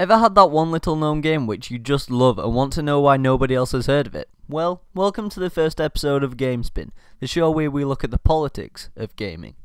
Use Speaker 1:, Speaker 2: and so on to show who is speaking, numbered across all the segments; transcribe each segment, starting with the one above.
Speaker 1: Ever had that one little known game which you just love and want to know why nobody else has heard of it? Well, welcome to the first episode of GameSpin, the show where we look at the politics of gaming.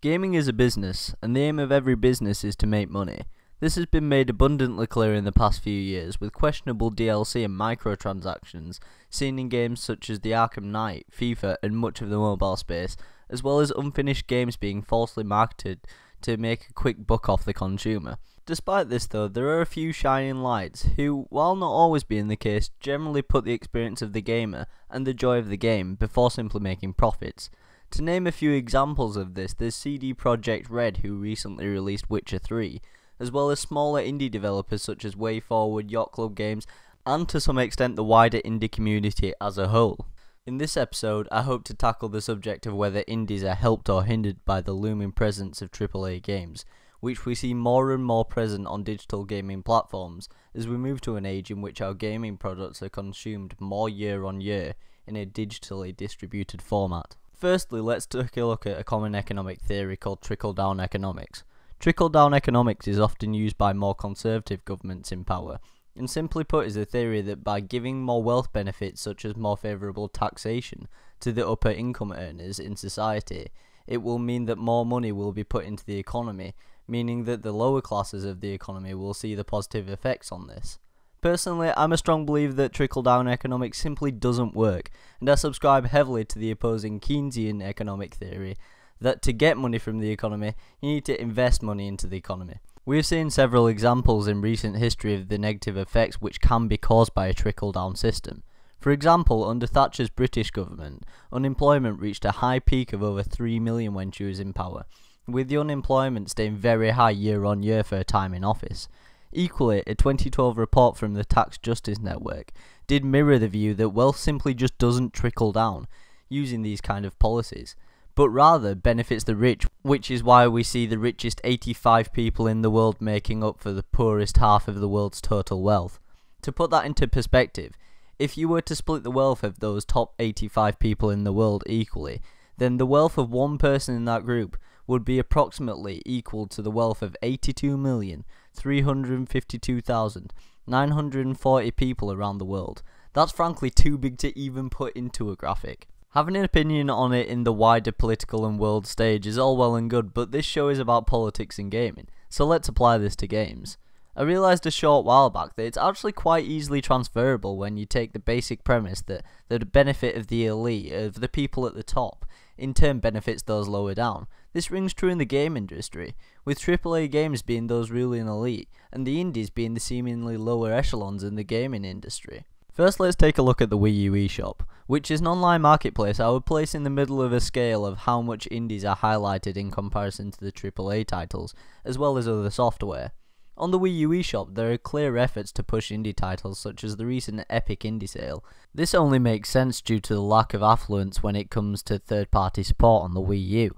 Speaker 1: Gaming is a business, and the aim of every business is to make money. This has been made abundantly clear in the past few years, with questionable DLC and microtransactions seen in games such as the Arkham Knight, FIFA and much of the mobile space, as well as unfinished games being falsely marketed to make a quick buck off the consumer. Despite this though, there are a few shining lights who, while not always being the case, generally put the experience of the gamer and the joy of the game before simply making profits. To name a few examples of this, there's CD Projekt Red, who recently released Witcher 3, as well as smaller indie developers such as WayForward, Yacht Club Games, and to some extent the wider indie community as a whole. In this episode, I hope to tackle the subject of whether indies are helped or hindered by the looming presence of AAA games, which we see more and more present on digital gaming platforms as we move to an age in which our gaming products are consumed more year on year in a digitally distributed format. Firstly, let's take a look at a common economic theory called trickle-down economics. Trickle-down economics is often used by more conservative governments in power, and simply put is a theory that by giving more wealth benefits such as more favourable taxation to the upper income earners in society, it will mean that more money will be put into the economy, meaning that the lower classes of the economy will see the positive effects on this. Personally, I'm a strong believer that trickle-down economics simply doesn't work, and I subscribe heavily to the opposing Keynesian economic theory that to get money from the economy, you need to invest money into the economy. We have seen several examples in recent history of the negative effects which can be caused by a trickle-down system. For example, under Thatcher's British government, unemployment reached a high peak of over 3 million when she was in power, with the unemployment staying very high year on year for her time in office. Equally, a 2012 report from the Tax Justice Network did mirror the view that wealth simply just doesn't trickle down using these kind of policies, but rather benefits the rich, which is why we see the richest 85 people in the world making up for the poorest half of the world's total wealth. To put that into perspective, if you were to split the wealth of those top 85 people in the world equally, then the wealth of one person in that group would be approximately equal to the wealth of 82,352,940 people around the world. That's frankly too big to even put into a graphic. Having an opinion on it in the wider political and world stage is all well and good, but this show is about politics and gaming, so let's apply this to games. I realised a short while back that it's actually quite easily transferable when you take the basic premise that the benefit of the elite, of the people at the top, in turn benefits those lower down. This rings true in the game industry, with AAA games being those ruling elite, and the indies being the seemingly lower echelons in the gaming industry. First, let's take a look at the Wii U eShop, which is an online marketplace I would place in the middle of a scale of how much indies are highlighted in comparison to the AAA titles, as well as other software. On the Wii U eShop, there are clear efforts to push indie titles such as the recent Epic Indie Sale. This only makes sense due to the lack of affluence when it comes to third-party support on the Wii U.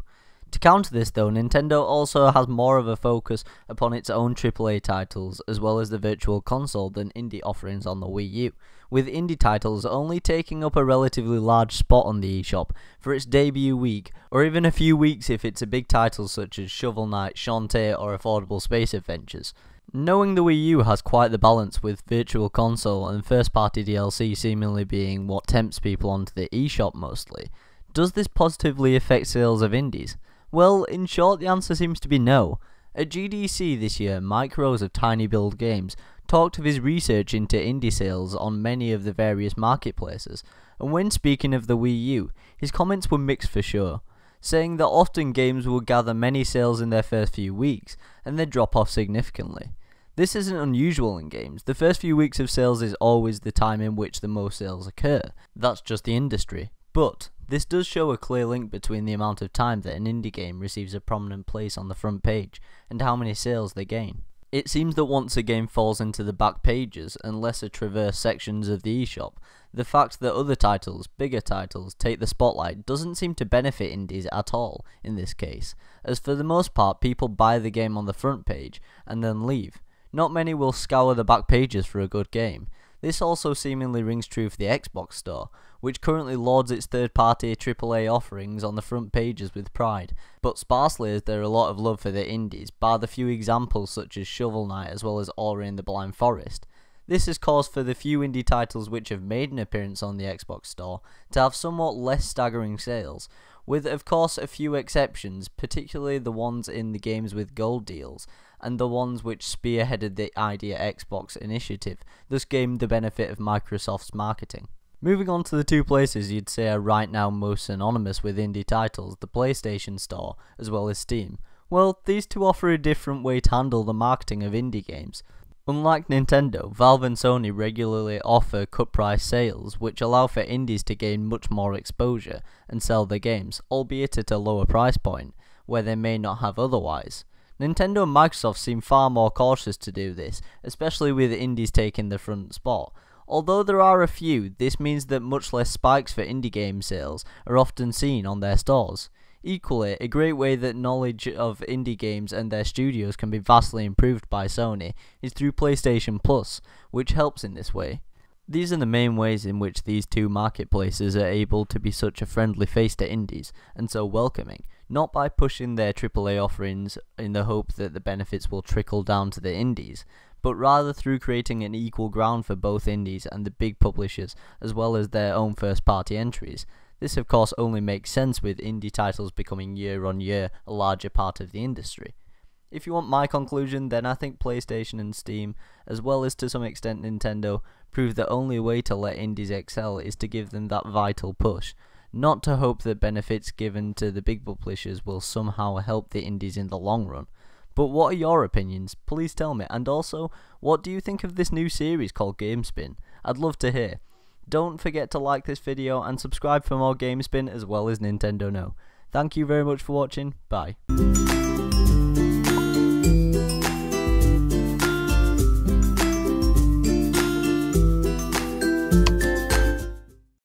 Speaker 1: To counter this though, Nintendo also has more of a focus upon its own AAA titles as well as the Virtual Console than indie offerings on the Wii U, with indie titles only taking up a relatively large spot on the eShop for its debut week, or even a few weeks if it's a big title such as Shovel Knight, Shantae or Affordable Space Adventures. Knowing the Wii U has quite the balance with Virtual Console and first-party DLC seemingly being what tempts people onto the eShop mostly, does this positively affect sales of indies? Well, in short, the answer seems to be no. At GDC this year, Mike Rose of Tiny Build Games talked of his research into indie sales on many of the various marketplaces, and when speaking of the Wii U, his comments were mixed for sure, saying that often games will gather many sales in their first few weeks, and then drop off significantly. This isn't unusual in games. The first few weeks of sales is always the time in which the most sales occur. That's just the industry. But this does show a clear link between the amount of time that an indie game receives a prominent place on the front page and how many sales they gain. It seems that once a game falls into the back pages and lesser traversed sections of the eShop, the fact that other titles, bigger titles, take the spotlight doesn't seem to benefit indies at all in this case, as for the most part people buy the game on the front page and then leave. Not many will scour the back pages for a good game. This also seemingly rings true for the Xbox store, which currently lauds its third-party AAA offerings on the front pages with pride, but sparsely is there a lot of love for the indies, bar the few examples such as Shovel Knight as well as Ori and the Blind Forest. This has caused for the few indie titles which have made an appearance on the Xbox Store to have somewhat less staggering sales, with of course a few exceptions, particularly the ones in the games with gold deals, and the ones which spearheaded the Idea Xbox initiative, thus gained the benefit of Microsoft's marketing. Moving on to the two places you'd say are right now most synonymous with indie titles, the PlayStation Store as well as Steam. Well, these two offer a different way to handle the marketing of indie games. Unlike Nintendo, Valve and Sony regularly offer cut price sales, which allow for indies to gain much more exposure and sell their games, albeit at a lower price point, where they may not have otherwise. Nintendo and Microsoft seem far more cautious to do this, especially with indies taking the front spot. Although there are a few, this means that much less spikes for indie game sales are often seen on their stores. Equally, a great way that knowledge of indie games and their studios can be vastly improved by Sony is through PlayStation Plus, which helps in this way. These are the main ways in which these two marketplaces are able to be such a friendly face to indies, and so welcoming, not by pushing their AAA offerings in the hope that the benefits will trickle down to the indies, but rather through creating an equal ground for both indies and the big publishers, as well as their own first-party entries. This of course only makes sense with indie titles becoming year on year a larger part of the industry. If you want my conclusion, then I think PlayStation and Steam, as well as to some extent Nintendo, prove the only way to let indies excel is to give them that vital push, not to hope that benefits given to the big publishers will somehow help the indies in the long run. But what are your opinions? Please tell me, and also, what do you think of this new series called GameSpin? I'd love to hear. Don't forget to like this video and subscribe for more GameSpin as well as Nintendo Know. Thank you very much for watching, bye.